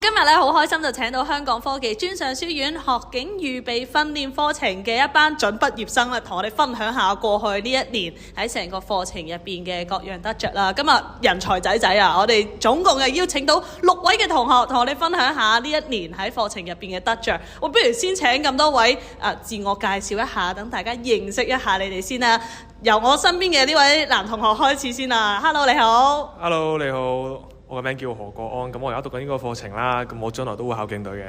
今日咧好開心就請到香港科技專上書院學警預備訓練課程嘅一班準畢業生啦，同我哋分享下過去呢一年喺成個課程入邊嘅各樣得着啦。今日人才仔仔啊，我哋總共係邀請到6位嘅同學同我哋分享下呢一年喺課程入邊嘅得着。我不如先請咁多位自我介紹一下，等大家認識一下你哋先啦。由我身邊嘅呢位男同學開始先啦。Hello， 你好。Hello， 你好。我個名叫何國安，咁我而家讀緊呢個課程啦，咁我將來都會考警隊嘅。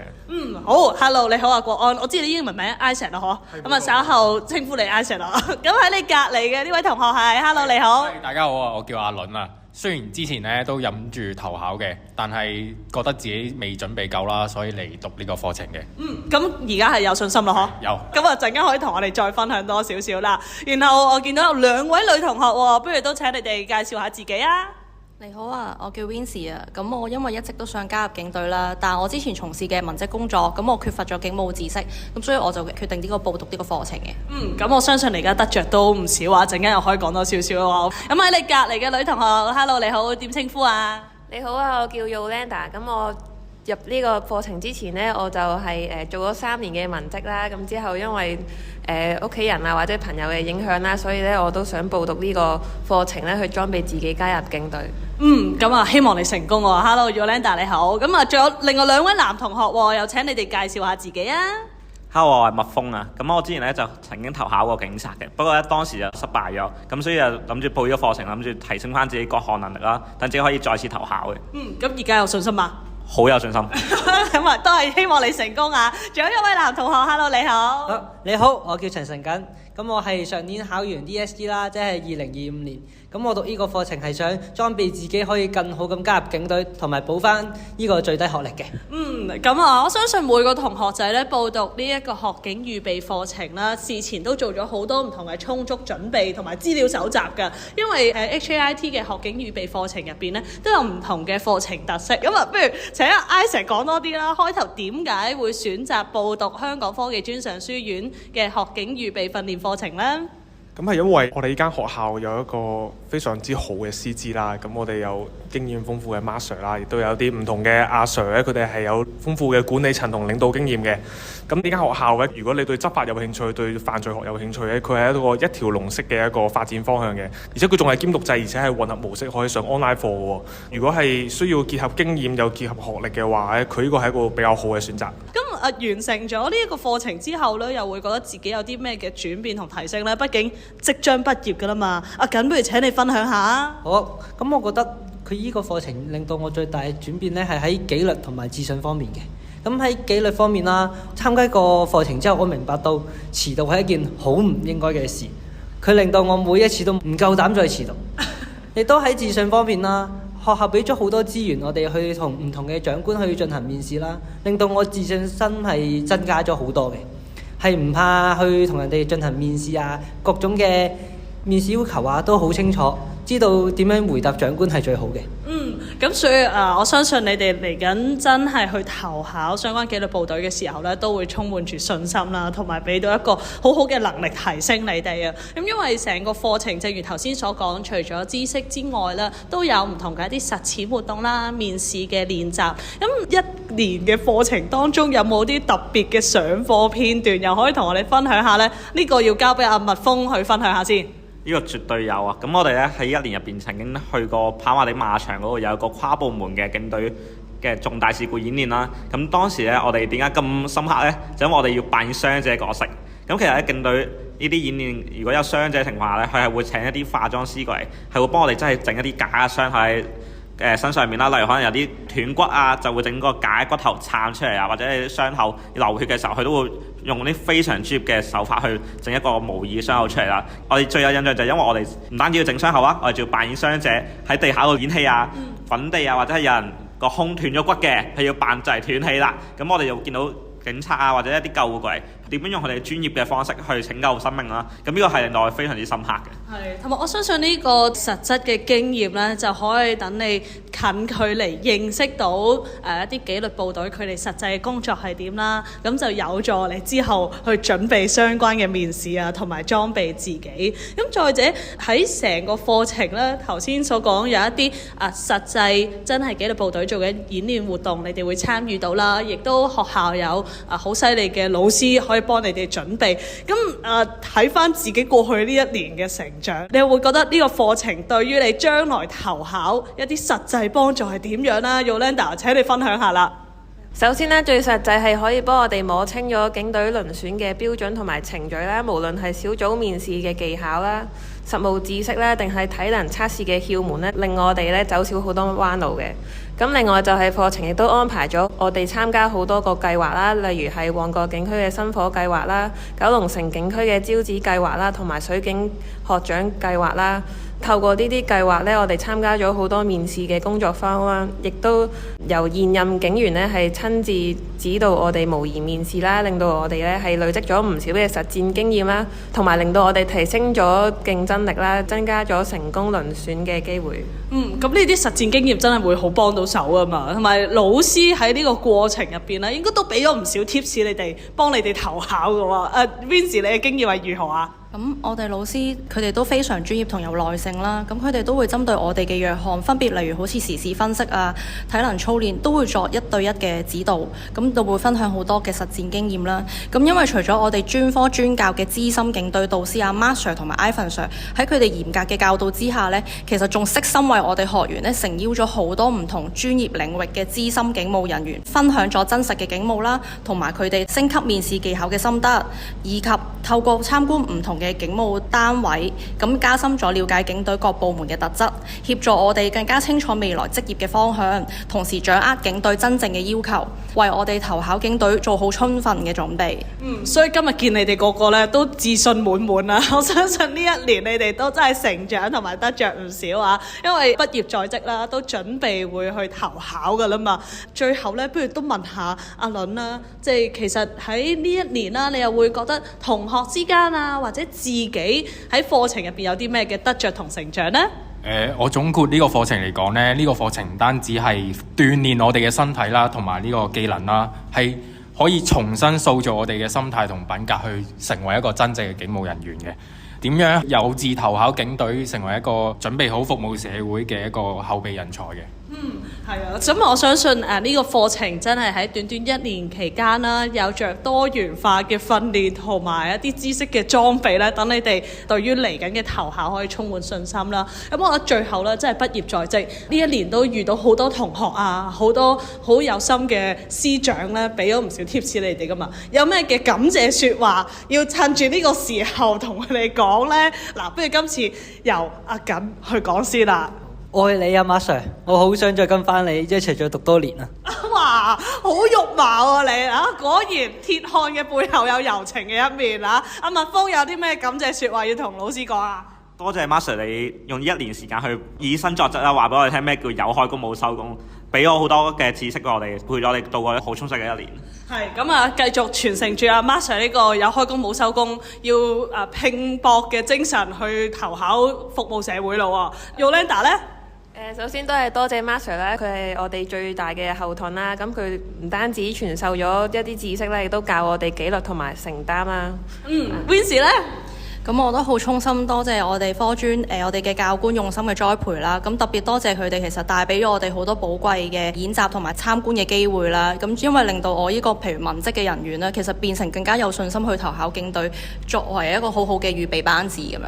好 ，Hello， 你好啊，國安，我知你英文名 Isaac 啦，嗬，咁啊稍後稱呼你 Isaac 啦。咁喺你隔離嘅呢位同學係 Hello， 你好。大家好啊，我叫阿倫啊。雖然之前咧都諗住投考嘅，但係覺得自己未準備夠啦，所以嚟讀呢個課程嘅。咁而家係有信心啦，嗬？有。咁啊陣間可以同我哋再分享多少少啦。然後我見到有2位女同學喎，不如都請你哋介紹下自己啊。你好啊，我叫 Wincy 啊。咁我因為一直都想加入警隊啦，但係我之前從事嘅文職工作，咁我缺乏咗警務知識，咁所以我就決定報讀呢個課程嘅。咁我相信你而家得着都唔少啊，陣間又可以講多少少喎。咁喺你隔離嘅女同學 ，Hello， 你好，點稱呼啊？你好啊，我叫 Yolanda。咁我入呢個課程之前呢，我就係做咗3年嘅文職啦。咁之後因為屋企人啊或者朋友嘅影響啦，所以咧我都想報讀呢個課程咧，去裝備自己加入警隊。咁啊，希望你成功喎。Hello， Yolanda 你好。咁啊，仲有另外2位男同學喎，又請你哋介紹下自己啊。Hello， 我係麥峰啊。咁我之前咧就曾經投考過警察嘅，不過咧當時就失敗咗，咁所以就諗住報呢個課程，諗住提升翻自己各項能力啦，等自己可以再次投考嘅。咁而家有信心嗎？好有信心。咁啊，都係希望你成功啊！仲有一位男同學 ，Hello， 你好。你好，我叫陳晨錦。咁我係上年考完 DSE 啦，即係2025年。咁我讀呢個課程係想裝備自己可以更好咁加入警隊，同埋補翻呢個最低學歷嘅。咁啊，我相信每個同學仔咧報讀呢一個學警預備課程啦，事前都做咗好多唔同嘅充足準備同埋資料搜集㗎。因為HAIT 嘅學警預備課程入邊咧都有唔同嘅課程特色。咁啊，不如請阿 Isaac 講多啲啦。開頭點解會選擇報讀香港科技專上書院嘅學警預備訓練課程呢？咁係因為我哋呢間學校有一個非常之好嘅師資啦，咁我哋有經驗豐富嘅 Master 啦，亦都有啲唔同嘅阿 Sir 咧，佢哋係有豐富嘅管理層同領導經驗嘅。咁呢間學校咧，如果你對執法有興趣，對犯罪學有興趣咧，佢係一條龍式嘅一個發展方向嘅，而且佢仲係兼讀制，而且係混合模式，可以上 online 課嘅。如果係需要結合經驗又結合學歷嘅話咧，佢呢個係一個比較好嘅選擇。咁完成咗呢一個課程之後咧，又會覺得自己有啲咩嘅轉變同提升咧？畢竟即將畢業㗎啦嘛。阿瑾，不如請你分享下。好，咁我覺得佢呢個課程令到我最大嘅轉變咧，係喺紀律同埋自信方面嘅。咁喺紀律方面啦，參加個課程之後，我明白到遲到係一件好唔應該嘅事。佢令到我每一次都唔夠膽再遲到。亦都喺自信方面啦，學校俾咗好多資源我哋去同唔同嘅長官去進行面試啦，令到我自信心係增加咗好多嘅，係唔怕去同人哋進行面試啊，各種嘅面試要求啊都好清楚，知道點樣回答長官係最好嘅。咁所以我相信你哋嚟緊真係去投考相關紀律部隊嘅時候咧，都會充滿住信心啦，同埋俾到一個好好嘅能力提升你哋啊。咁因為成個課程正如頭先所講，除咗知識之外咧，都有唔同嘅一啲實踐活動啦、面試嘅練習。咁一年嘅課程當中有冇啲特別嘅上課片段，又可以同我哋分享下咧？呢個要交俾阿麥峰去分享下先。呢個絕對有啊！咁我哋咧喺1年入邊曾經去過跑馬地馬場嗰度有一個跨部門嘅警隊嘅重大事故演練啦。咁當時咧我哋點解咁深刻呢？就因為我哋要扮演傷者角色。咁其實喺警隊呢啲演練，如果有傷者情況下咧，佢係會請一啲化妝師過嚟，係會幫我哋真係整一啲假嘅傷喺身上面啦。例如可能有啲斷骨啊，就會整個假骨頭撐出嚟啊，或者係傷口流血嘅時候，佢都會用啲非常專業嘅手法去整一個模擬嘅傷口出嚟啦。我哋最有印象就係因為我哋唔單止要整傷口啊，我哋仲要扮演傷者喺地下度演戲啊、滾地啊，或者係有人個胸斷咗骨嘅，佢要扮就係斷氣啦。咁我哋又見到警察啊或者一啲救護過嚟，點樣用佢哋專業嘅方式去拯救生命啦。咁呢個係令到我非常之深刻嘅。係，同埋我相信呢個實質嘅經驗咧，就可以等你近距離認識到一啲紀律部隊佢哋實際嘅工作係點啦，咁就有助你之後去準備相關嘅面試啊，同埋裝備自己。咁再者喺成個課程咧，頭先所講有一啲實際真係紀律部隊做嘅演練活動，你哋會參與到啦，亦都學校有好犀利嘅老師可以幫你哋準備。咁睇翻自己過去呢一年嘅成長，你會覺得呢個課程對於你將來投考一啲實際幫助係點樣啦？Yolanda，請你分享下啦。首先呢，最實際係可以幫我哋摸清咗警隊遴選嘅標準同埋程序啦，無論係小組面試嘅技巧啦、實務知識啦，定係體能測試嘅竅門咧，令我哋咧走少好多彎路嘅。咁另外就係課程亦都安排咗我哋參加好多個計劃啦，例如係旺角警區嘅薪火計劃啦、九龍城警區嘅招子計劃啦，同埋水警學長計劃啦。透過呢啲計劃呢，我哋參加咗好多面試嘅工作坊啦，亦都由現任警員呢係親自指導我哋模擬面試啦，令到我哋呢係累積咗唔少嘅實戰經驗啦，同埋令到我哋提升咗競爭力啦，增加咗成功遴選嘅機會。咁呢啲實戰經驗真係會好幫到手啊嘛，同埋老師喺呢個過程入邊咧，應該都俾咗唔少 tips 你哋，幫你哋投考嘅喎。Vincy， 你嘅經驗係如何啊？咁我哋老師佢哋都非常專業同有耐性啦，咁佢哋都會針對我哋嘅弱項，分別例如好似時事分析啊、體能操練，都會作1對1嘅指導，咁都會分享好多嘅實戰經驗啦。咁因為除咗我哋專科專教嘅資深警隊導師阿 Mark Sir 同埋 Ivan Sir 喺佢哋嚴格嘅教導之下呢，其實仲悉心為我哋學員呢誠邀咗好多唔同專業領域嘅資深警務人員，分享咗真實嘅警務啦，同埋佢哋升級面試技巧嘅心得，以及透過參觀唔同嘅警務單位，咁加深咗了解警隊各部門嘅特質，協助我哋更加清楚未來職業嘅方向，同時掌握警隊真正嘅要求，為我哋投考警隊做好充分嘅準備。所以今日見你哋個個咧都自信滿滿啦，我相信呢一年你哋都真係成長同埋得着唔少啊，因為畢業在即啦，都準備會去投考噶啦嘛。最後咧，不如都問下阿倫啦，即係其實喺呢一年啦，你又會覺得同學之間啊，或者自己喺課程入邊有啲咩嘅得着同成長呢？我總括呢個課程嚟講呢，呢個課程唔單止係鍛鍊我哋嘅身體啦，同埋呢個技能啦，係可以重新塑造我哋嘅心態同品格，去成為一個真正嘅警務人員嘅。點樣有志投考警隊，成為一個準備好服務社會嘅一個後備人才嘅。係啊，咁我相信呢個課程真係喺短短1年期間啦，有着多元化嘅訓練同埋一啲知識嘅裝備咧，等你哋對於嚟緊嘅投考可以充滿信心啦。咁我覺得最後咧，真係畢業在即，呢一年都遇到好多同學啊，好多好有心嘅師長咧，俾咗唔少 tips 你哋噶嘛。有咩嘅感謝説話要趁住呢個時候同佢哋講咧？嗱，不如今次由阿錦去講先啦。愛你啊，馬 Sir！我好想再跟翻你一齊再讀多年啊！哇，好肉麻啊你啊！果然鐵漢嘅背後有柔情嘅一面啊！阿麥峰有啲咩感謝説話要同老師講啊？多謝馬 Sir 你用1年時間去以身作則啦，話俾我哋聽咩叫有開工冇收工，俾我好多嘅知識我哋，陪咗我哋度過好充實嘅一年。係咁啊，繼續傳承住阿馬 Sir 呢個有開工冇收工，要拼搏嘅精神去投考服務社會咯喎。Yolanda 咧？首先都係多謝 Mark Sir 啦，佢係我哋最大嘅後盾啦。咁佢唔單止傳授咗一啲知識咧，亦都教我哋紀律同埋承擔啦。Vincy 咧？咁我都好衷心多謝我哋科專我哋嘅教官用心嘅栽培啦。咁特別多謝佢哋其實帶俾咗我哋好多寶貴嘅演習同埋參觀嘅機會啦。咁因為令到我呢個譬如文職嘅人員咧，其實變成更加有信心去投考警隊，作為一個好好嘅預備班子咁樣。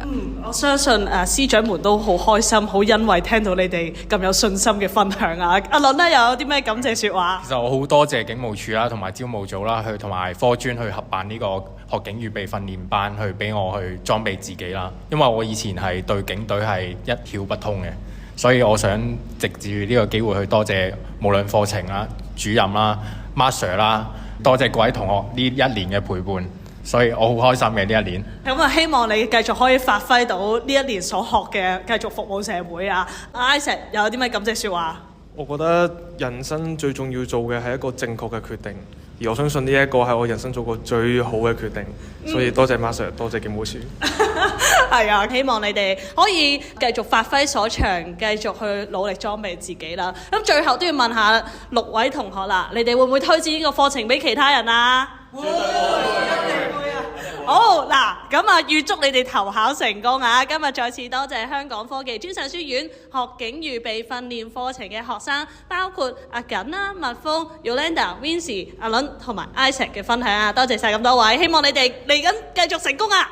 我相信師長們都好開心，好欣慰聽到你哋咁有信心嘅分享啊！阿倫咧又有啲咩感謝説話？其實我好多謝警務處啦，同埋招募組啦，去同埋科專去合辦呢個學警預備訓練班，去俾我去裝備自己啦。因為我以前係對警隊係一竅不通嘅，所以我想藉住呢個機會去多謝無論課程啦、主任啦、Mark Sir 啦，多謝各位同學呢1年嘅陪伴，所以我好開心嘅呢1年。咁啊，希望你繼續可以發揮到呢1年所學嘅，繼續服務社會啊！Isaac 有啲咩感謝説話？我覺得人生最重要做嘅係一個正確嘅決定，而我相信呢一個係我人生做過最好嘅決定，所以多謝馬 Sir， 多謝警務處。係啊，希望你哋可以繼續發揮所長，繼續去努力裝備自己啦。咁最後都要問下6位同學啦，你哋會唔會推薦呢個課程俾其他人啊？會，一定會啊！好嗱，咁啊預祝你哋投考成功啊！今日再次多謝香港科技專上書院學警預備訓練課程嘅學生，包括阿瑾啦、蜜蜂、Yolanda、Vincy、阿倫同埋 Isaac 嘅分享啊！多謝晒咁多位，希望你哋嚟緊繼續成功啊！